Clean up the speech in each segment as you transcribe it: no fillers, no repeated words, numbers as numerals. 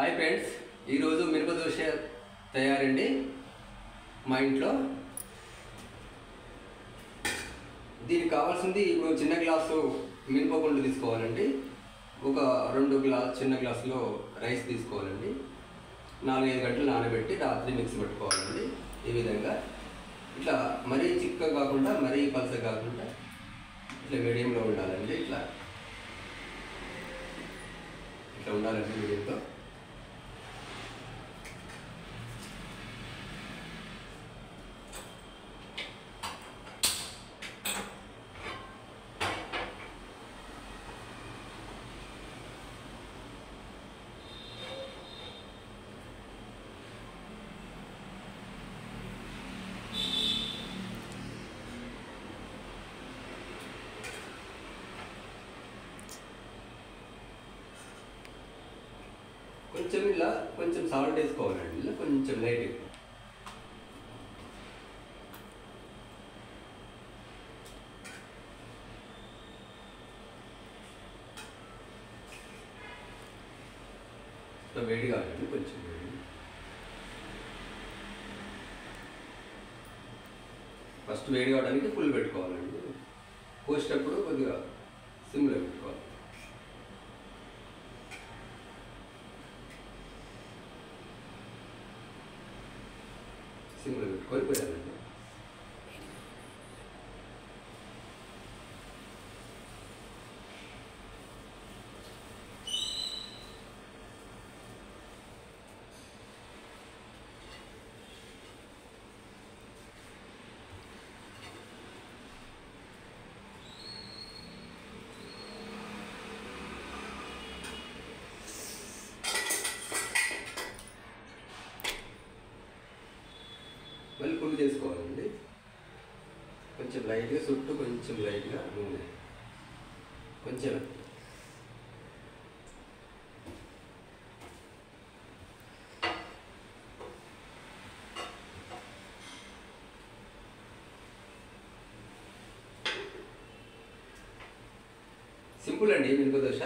Hi friends, ఈరోజు మిరప దోశ తయారండి మా ఇంట్లో. దీనికి కావాల్సింది ఇప్పుడు చిన్న గ్లాసు మినపగుండ్లు తీసుకోవాలండి. ఒక 2 చిన్న గ్లాసులో రైస్ తీసుకోవాలండి. 4-5 గంటలు నానబెట్టి రాత్రి మిక్సీ పెట్టుకోవాలండి. ఈ విధంగా ఇట్లా మరీ చిక్కగా కాకుండా మరీ పలసగా కాకుండా ఇట్లా మీడియంలో ఉండాలండి. ఇట్లా ఉండాలండి మీడియంతో. కొంచెం సాల్ట్ వేసుకోవాలండి. ఇలా కొంచెం లైట్ వేడి కావాలండి. కొంచెం వేడి. ఫస్ట్ వేడి కావడానికి ఫుల్ పెట్టుకోవాలండి. పోసేటప్పుడు కొద్దిగా సిమ్లో పెట్టుకోవాలి. సిమ్లో పెట్టుకొని పోయాలండి. మళ్ళీ పుల్ చేసుకోవాలండి. కొంచెం లైట్గా చుట్టూ కొంచెం లైట్గా నూనె కొంచెం సింపుల్ అండి మిరప దోశ.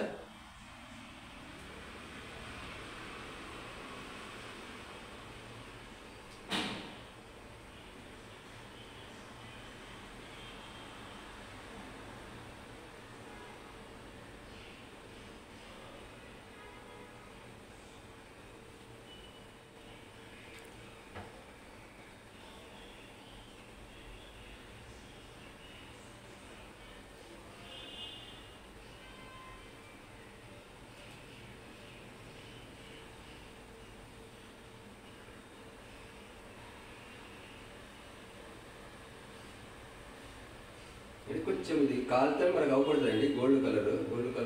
కొంచెం ఇది కాలితే మనకు అవ్వకూడదండి. గోల్డ్ కలర్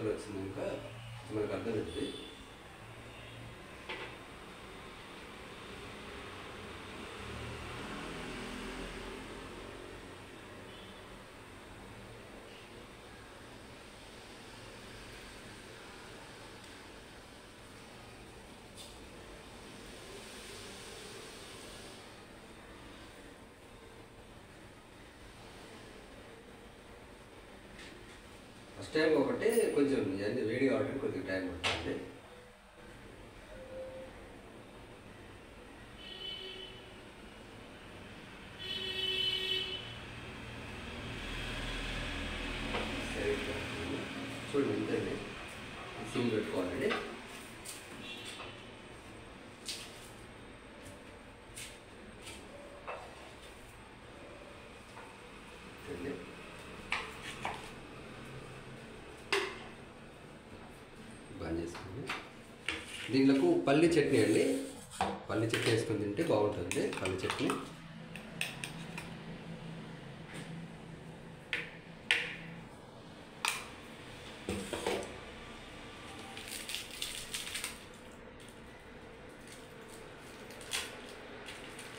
వచ్చిందాక మనకు అర్థమవుతుంది. ఫస్ట్ టైం ఒకటి కొంచెం ఇవన్నీ వేడి కావడానికి కొద్దిగా టైం పడుతుంది. చూడండి ఇంతే. సిమ్ పెట్టుకోవాలండి. బంద్ చేసుకుని దీంట్లో పల్లి చట్నీ అండి. పల్లి చట్నీ వేసుకొని తింటే బాగుంటుంది. పల్లి చట్నీ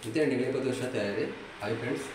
ఇంతే అండి మిరప దోశ తయారీ. Hi friends.